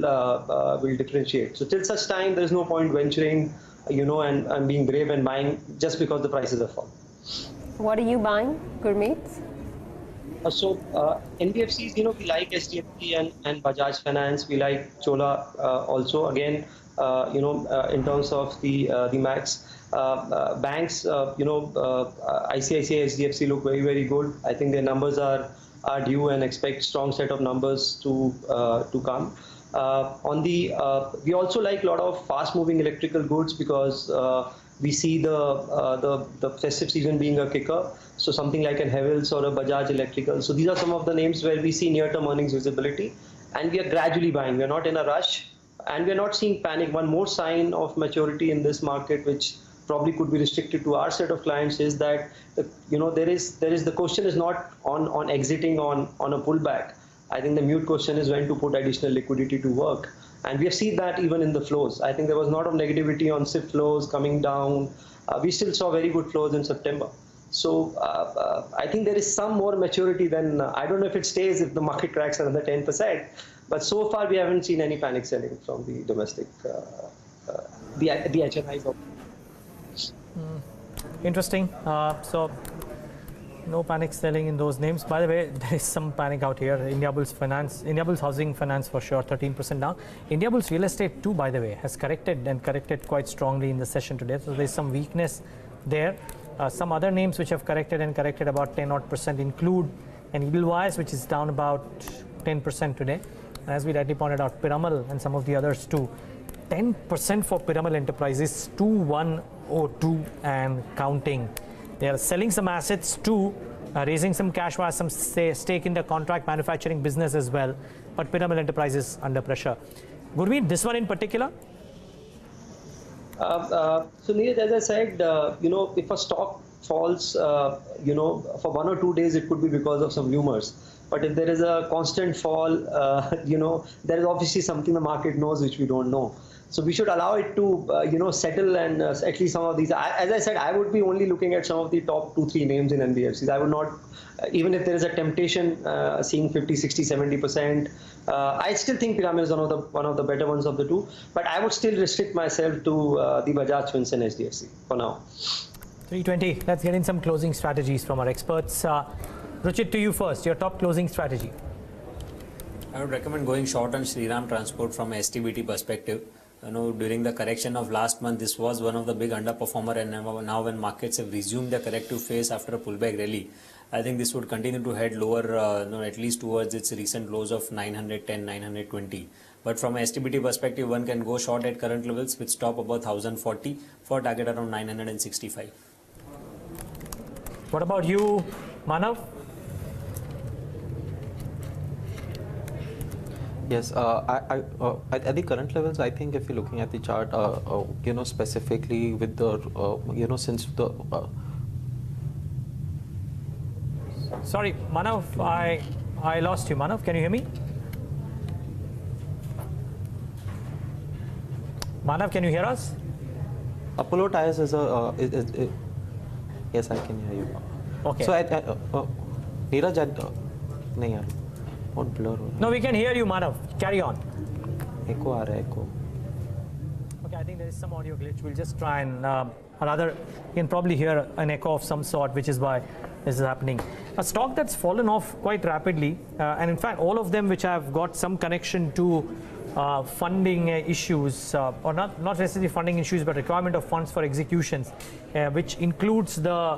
differentiate. So till such time, there is no point venturing, and being brave and buying just because the prices have fallen. What are you buying, Gurmeet? So NBFCs, we like HDFC and Bajaj Finance. We like Chola also. Again, in terms of the max banks, ICICI, HDFC look very, very good. I think their numbers are due, and expect strong set of numbers to come. We also like a lot of fast-moving electrical goods because we see the festive season being a kicker. So something like an Havells or a Bajaj Electrical. So these are some of the names where we see near-term earnings visibility, and we are gradually buying. We are not in a rush, and we are not seeing panic. One more sign of maturity in this market, which probably could be restricted to our set of clients, is that the question is not on exiting on a pullback. I think the mute question is when to put additional liquidity to work. And we have seen that even in the flows. I think there was a lot of negativity on SIP flows coming down. We still saw very good flows in September. So I think there is some more maturity than, I don't know if it stays if the market cracks another 10%, but so far we haven't seen any panic selling from the domestic, the HNIs. Interesting. So no panic selling in those names. By the way, there is some panic out here. Indiabulls Finance, Indiabulls Housing Finance for sure, 13% down. Indiabulls Real Estate too, by the way, has corrected quite strongly in the session today. So there's some weakness there. Some other names which have corrected about 10% include an Edelweiss, which is down about 10% today. As we rightly pointed out, Piramal and some of the others too. 10% for Piramal Enterprises, 2102 and counting. They are selling some assets too, raising some cash via some stake in the contract manufacturing business as well. But Piramal Enterprises under pressure. Gurmeet, this one in particular? So Neeraj, as I said, if a stock falls, for 1 or 2 days, it could be because of some rumors. But if there is a constant fall, there is obviously something the market knows which we don't know. So we should allow it to, settle, and at least some of these. As I said, I would be only looking at some of the top 2-3 names in NBFCs. I would not, even if there is a temptation, seeing 50, 60, 70%. I still think Piramal is one of the better ones of the two. But I would still restrict myself to the Bajaj Finance and HDFC for now. 320. Let's get in some closing strategies from our experts. Ruchit, to you first. Your top closing strategy. I would recommend going short on Shriram Transport from a STBT perspective. During the correction of last month, this was one of the big underperformer, and now when markets have resumed their corrective phase after a pullback rally, I think this would continue to head lower, at least towards its recent lows of 910, 920. But from a STBT perspective, one can go short at current levels with stop above 1040 for target around 965. What about you, Manav? Yes, at the current levels, I think if you're looking at the chart, specifically with the, since the... Sorry, Manav, I lost you. Manav, can you hear me? Manav, can you hear us? Apollo Tyres is a... yes, I can hear you. Okay. So, Neeraj, nahi yaar. बहुत blur हो रहा No, we can hear you, Manav. Carry on. है echo आ रहा है echo Okay, I think there is some audio glitch. We'll just try and you can probably hear an echo of some sort, which is why this is happening. A stock that's fallen off quite rapidly, and in fact, all of them which have got some connection to funding issues, or not necessarily funding issues, but requirement of funds for executions, which includes the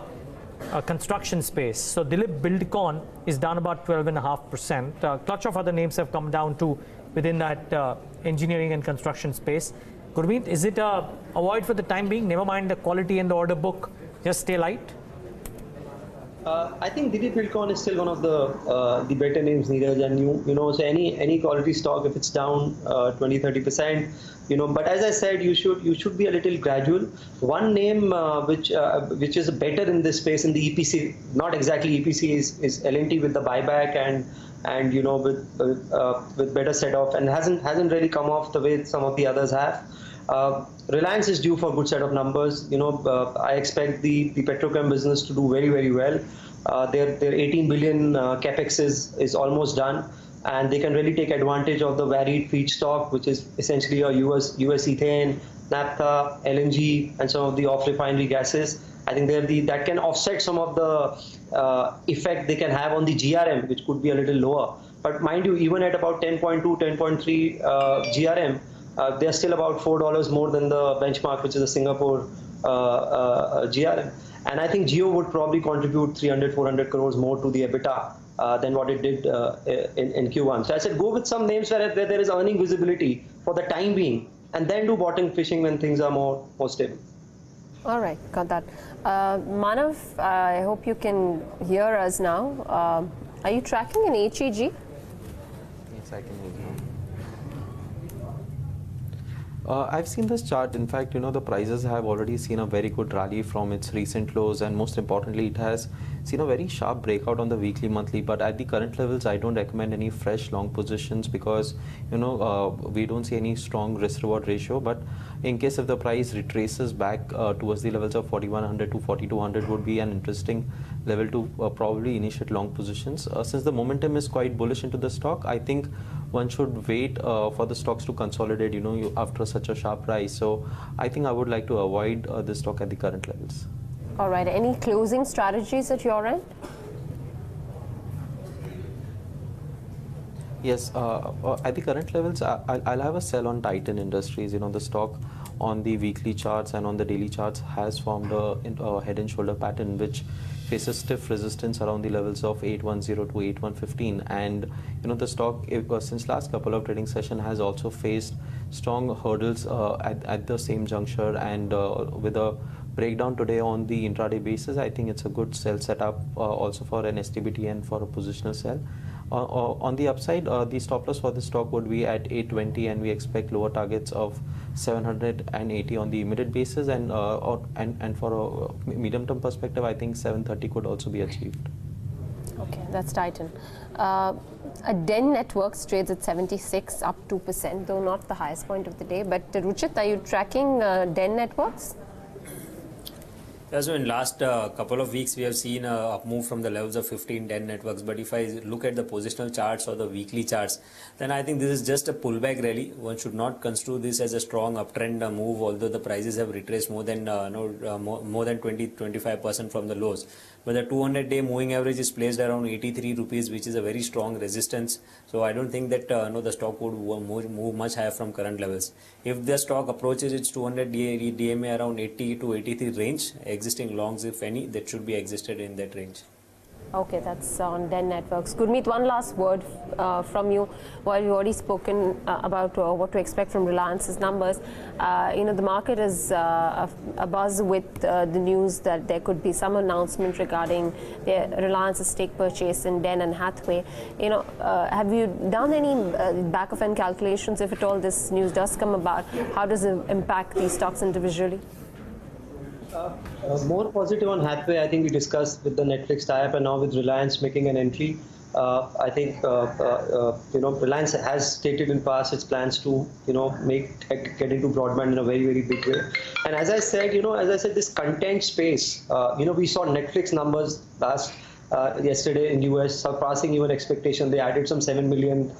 construction space. So Dilip Buildcon is down about 12.5%. Clutch of other names have come down too within that engineering and construction space. Gurmeet, is it a avoid for the time being? Never mind the quality in the order book, just stay light? I think Dilip Buildcon is still one of the better names, Neeraj, and you know, so any quality stock, if it's down 20-30%, you know, but as I said, you should be a little gradual. One name which is better in this space in the EPC, not exactly EPC, is L&T with the buyback and you know, with better set off, and hasn't really come off the way some of the others have. Reliance is due for a good set of numbers. You know, I expect the petrochem business to do very, very well. Their 18 billion capex is almost done, and they can really take advantage of the varied feedstock, which is essentially a US ethane, naphtha, LNG, and some of the off-refinery gases. I think that can offset some of the effect they can have on the GRM, which could be a little lower. But mind you, even at about 10.2, 10.3 GRM, they're still about $4 more than the benchmark, which is the Singapore GRM. And I think Jio would probably contribute 300-400 crores more to the EBITDA than what it did in Q1. So I said go with some names where there is earning visibility for the time being, and then do bottom fishing when things are more stable. All right, got that. Manav, I hope you can hear us now. Are you tracking an HEG? Yes, I can hear you. I've seen this chart. In fact, you know, the prices have already seen a very good rally from its recent lows, and most importantly, it has seen a very sharp breakout on the weekly, monthly. But at the current levels, I don't recommend any fresh long positions because, you know, we don't see any strong risk-reward ratio. But in case if the price retraces back towards the levels of 4100 to 4200 would be an interesting level to probably initiate long positions. Since the momentum is quite bullish into the stock, I think one should wait for the stocks to consolidate, you know, after such a sharp rise. So I think I would like to avoid this stock at the current levels. All right. Any closing strategies at your end? Yes, at the current levels, I'll have a sell on Titan Industries. You know, the stock on the weekly charts and on the daily charts has formed a head and shoulder pattern which faces stiff resistance around the levels of 810 to 8115, and you know the stock since last couple of trading session has also faced strong hurdles at the same juncture, and with a breakdown today on the intraday basis, I think it's a good sell setup also for an STBT and for a positional sell. On the upside, the stop loss for the stock would be at 820, and we expect lower targets of 780 on the immediate basis, and for a medium-term perspective, I think 730 could also be achieved. Okay, that's Titan. Den Networks trades at 76, up 2%, though not the highest point of the day. But Ruchit, are you tracking Den Networks? Yeah, so in last couple of weeks, we have seen a up move from the levels of 15 Den Networks. But if I look at the positional charts or the weekly charts, then I think this is just a pullback rally. One should not construe this as a strong uptrend move, although the prices have retraced more than 20-25% from the lows. But the 200-day moving average is placed around 83 rupees, which is a very strong resistance. So I don't think that the stock would move much higher from current levels. If the stock approaches its 200 DMA around 80 to 83 range, existing longs, if any, that should be exited in that range. Okay, that's on Den Networks. Gurmeet, one last word from you. While we've already spoken about what to expect from Reliance's numbers, you know, the market is abuzz with the news that there could be some announcement regarding Reliance's stake purchase in Den and Hathway. You know, have you done any back-of-end calculations? If at all this news does come about, how does it impact these stocks individually? More positive on Hathway. I think we discussed with the Netflix tie-up, and now with Reliance making an entry. I think you know, Reliance has stated in past its plans to, you know, get into broadband in a very, very big way. And as I said, you know, this content space, you know, we saw Netflix numbers last yesterday in US, surpassing even expectation. They added some 7 million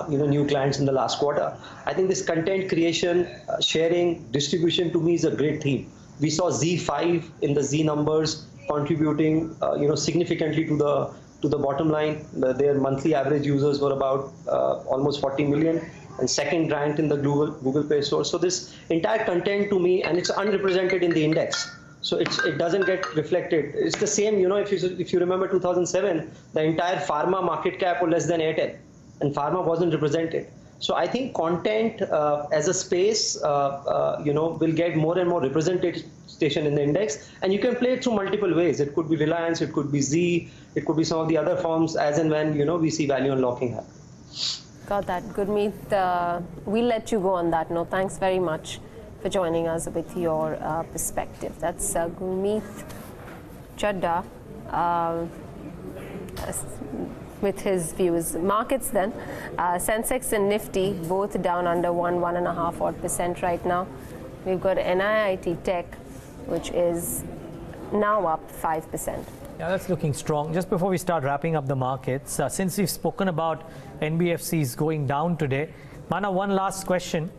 new clients in the last quarter. I think this content creation, sharing, distribution to me is a great theme. We saw Z5 in the Z numbers contributing significantly to the bottom line. Their monthly average users were about almost 40 million, and second ranked in the Google Play Store. So this entire content to me, and it's unrepresented in the index. So it doesn't get reflected. It's the same, if you remember 2007, the entire pharma market cap was less than Airtel, and pharma wasn't represented. So I think content as a space, will get more and more representation in the index, and you can play it through multiple ways. It could be Reliance, it could be Z, it could be some of the other firms, as and when we see value unlocking happen. Got that. Gurmeet, we'll let you go on that note. Thanks very much for joining us with your perspective. That's Gurmeet Chadda with his views. Markets then, Sensex and Nifty both down under 1.5% right now. We've got NIIT Tech, which is now up 5%. Yeah, that's looking strong. Just before we start wrapping up the markets, since we've spoken about NBFCs going down today, Manav, one last question.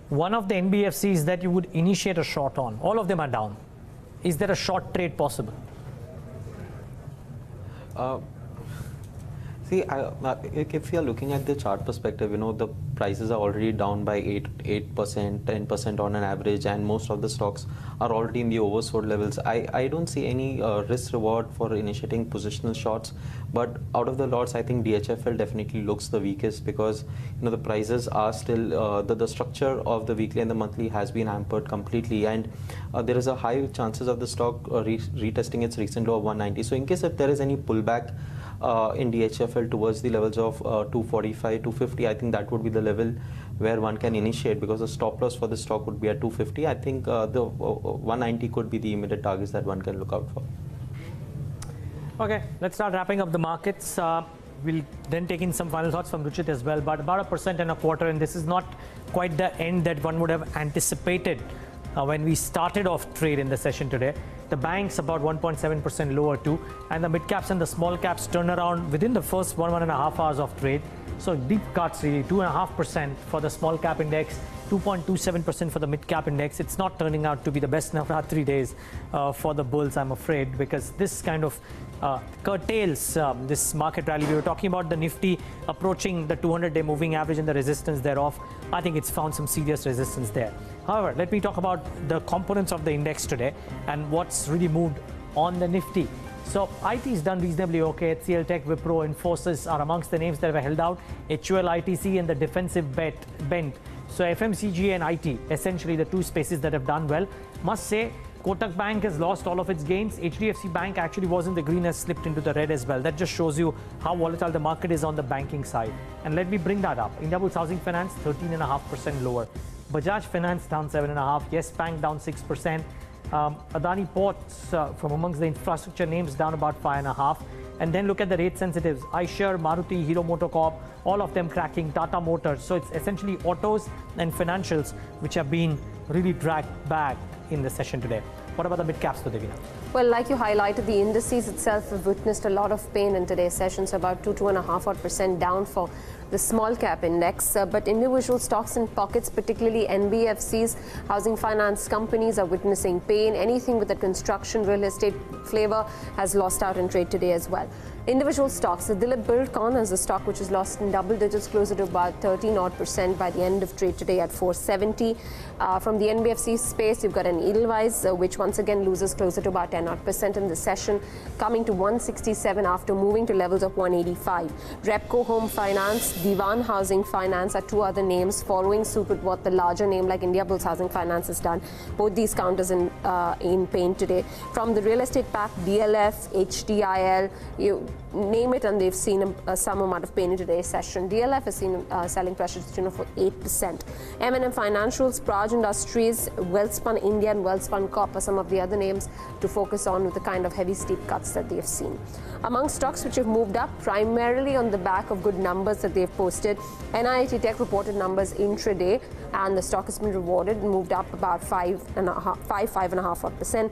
One of the NBFCs that you would initiate a short on, all of them are down. Is there a short trade possible? See, if you are looking at the chart perspective, the prices are already down by 8%, 10% on an average, and most of the stocks are already in the oversold levels. I don't see any risk reward for initiating positional shorts, but out of the lots, I think DHFL definitely looks the weakest, because the prices are still the structure of the weekly and the monthly has been hampered completely, and there is a high chances of the stock retesting its recent low of 190. So in case if there is any pullback in DHFL towards the levels of 245, 250, I think that would be the level where one can initiate, because the stop loss for the stock would be at 250. I think the 190 could be the immediate targets that one can look out for. Okay, let's start wrapping up the markets. We'll then take in some final thoughts from Ruchit as well, but about 1.25%, and this is not quite the end that one would have anticipated when we started off trade in the session today. The banks about 1.7% lower too, and the mid caps and the small caps turn around within the first 1.5 hours of trade. So deep cuts really, 2.5% for the small cap index, 2.27% for the mid cap index. It's not turning out to be the best enough 3 days for the bulls, I'm afraid, because this kind of curtails this market rally. We were talking about the Nifty approaching the 200-day moving average and the resistance thereof. I think it's found some serious resistance there. However, let me talk about the components of the index today and what's really moved on the Nifty. So IT is done reasonably okay. HCL Tech, Wipro, Infosys are amongst the names that were held out. HUL, ITC and the defensive bent. So FMCG and IT, essentially the two spaces that have done well. Must say, Kotak Bank has lost all of its gains. HDFC Bank actually was in the green, has slipped into the red as well. That just shows you how volatile the market is on the banking side. And let me bring that up. Indiabulls Housing Finance, 13.5% lower. Bajaj Finance down 7.5%. Yes Bank down 6%. Adani Ports from amongst the infrastructure names down about 5.5%. And then look at the rate sensitives. iShares, Maruti, Hero MotoCorp, all of them cracking, Tata Motors. So it's essentially autos and financials which have been really dragged back in the session today. What about the mid caps, Devina? Well, like you highlighted, the indices itself have witnessed a lot of pain in today's session, so about 2.5% down for the small cap index. But individual stocks and pockets, particularly NBFCs, housing finance companies, are witnessing pain. Anything with a construction, real estate flavor has lost out in trade today as well. Individual stocks, the Dilip Buildcon is a stock which has lost in double digits, closer to about 13% by the end of trade today at 470. From the NBFC space, you've got an Edelweiss, which once again loses closer to about 10% in the session, coming to 167 after moving to levels of 185. Repco Home Finance, Diwan Housing Finance are two other names following suit with what the larger name like Indiabulls Housing Finance has done. Both these counters in pain today. From the real estate pack, DLF, HDIL, name it, and they've seen some amount of pain in today's session. DLF has seen selling pressure to the tune of 8%. M&M Financials, Praj Industries, Welspun India and Welspun Corp are some of the other names to focus on with the kind of heavy steep cuts that they've seen. Among stocks which have moved up primarily on the back of good numbers that they've posted, NIIT Tech reported numbers intraday, and the stock has been rewarded and moved up about 5.5%.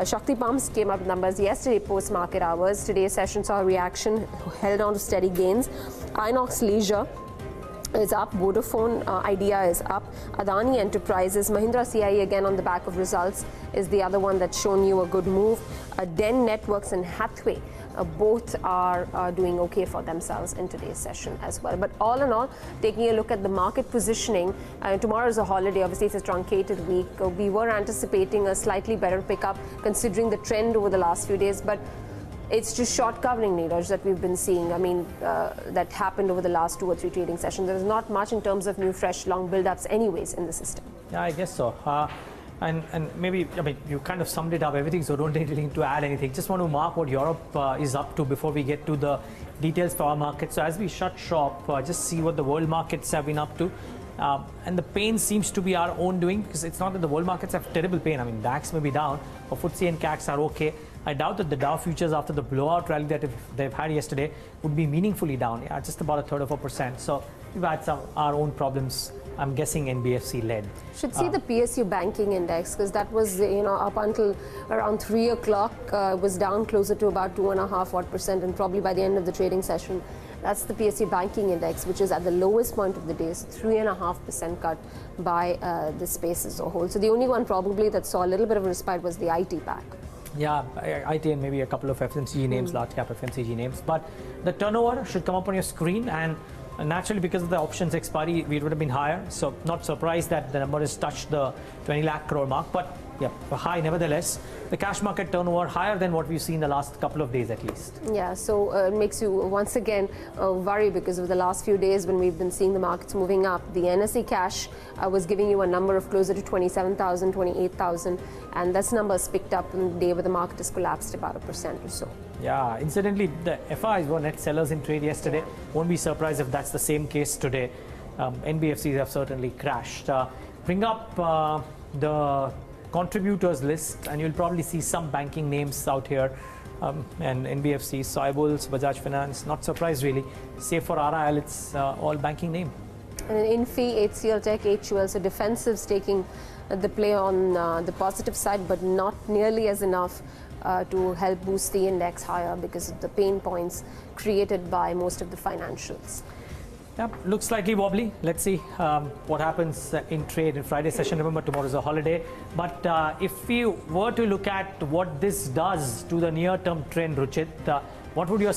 Shakti Pumps came up with numbers yesterday post-market hours. Today's session saw a reaction, held on to steady gains. Inox Leisure is up, Vodafone Idea is up, Adani Enterprises, Mahindra CIE again on the back of results is the other one that's shown you a good move. Den Networks and Hathway both are doing okay for themselves in today's session as well. But all in all, taking a look at the market positioning, tomorrow is a holiday, obviously it's a truncated week. We were anticipating a slightly better pickup considering the trend over the last few days, but it's just short covering, Neeraj, that we've been seeing. I mean, that happened over the last 2 or 3 trading sessions. There is not much in terms of new, fresh, long build-ups anyways in the system. Yeah, I guess so. And maybe, I mean, you kind of summed it up, everything, so don't really need to add anything. Just want to mark what Europe is up to before we get to the details for our market. So as we shut shop, just see what the world markets have been up to. And the pain seems to be our own doing, because it's not that the world markets have terrible pain. I mean, DAX may be down, but FTSE and CACs are okay. I doubt that the Dow futures, after the blowout rally that they've had yesterday, would be meaningfully down. Yeah, just about a third of a percent. So we've had our own problems. I'm guessing NBFC led. Should see the PSU banking index, because that was, up until around 3 o'clock, was down closer to about 2.5%, and probably by the end of the trading session, that's the PSU banking index, which is at the lowest point of the day, so 3.5% cut by the space as a whole. So the only one probably that saw a little bit of a respite was the IT pack. Yeah, IT and maybe a couple of FMCG names, large cap FMCG names. But the turnover should come up on your screen, and naturally, because of the options expiry, we would have been higher. So not surprised that the number has touched the 20 lakh crore mark. But yeah, high nevertheless. The cash market turnover higher than what we've seen the last couple of days at least. Yeah, so it makes you once again worry, because of the last few days when we've been seeing the markets moving up. The NSE cash was giving you a number of closer to 27,000, 28,000, and this number has picked up in the day where the market has collapsed about 1% or so. Yeah, incidentally, the FIs were net sellers in trade yesterday. Won't be surprised if that's the same case today. NBFCs have certainly crashed. Bring up the contributors list, and you'll probably see some banking names out here, and NBFCs, Soibuls, Bajaj Finance. Not surprised really. Save for RIL, it's all banking name. And Infi, HCL Tech, HUL, so defensives taking the play on the positive side, but not nearly as enough to help boost the index higher because of the pain points created by most of the financials. Yeah, looks slightly wobbly. Let's see what happens in trade in Friday's session. Remember, tomorrow is a holiday. But if we were to look at what this does to the near-term trend, Ruchit, what would your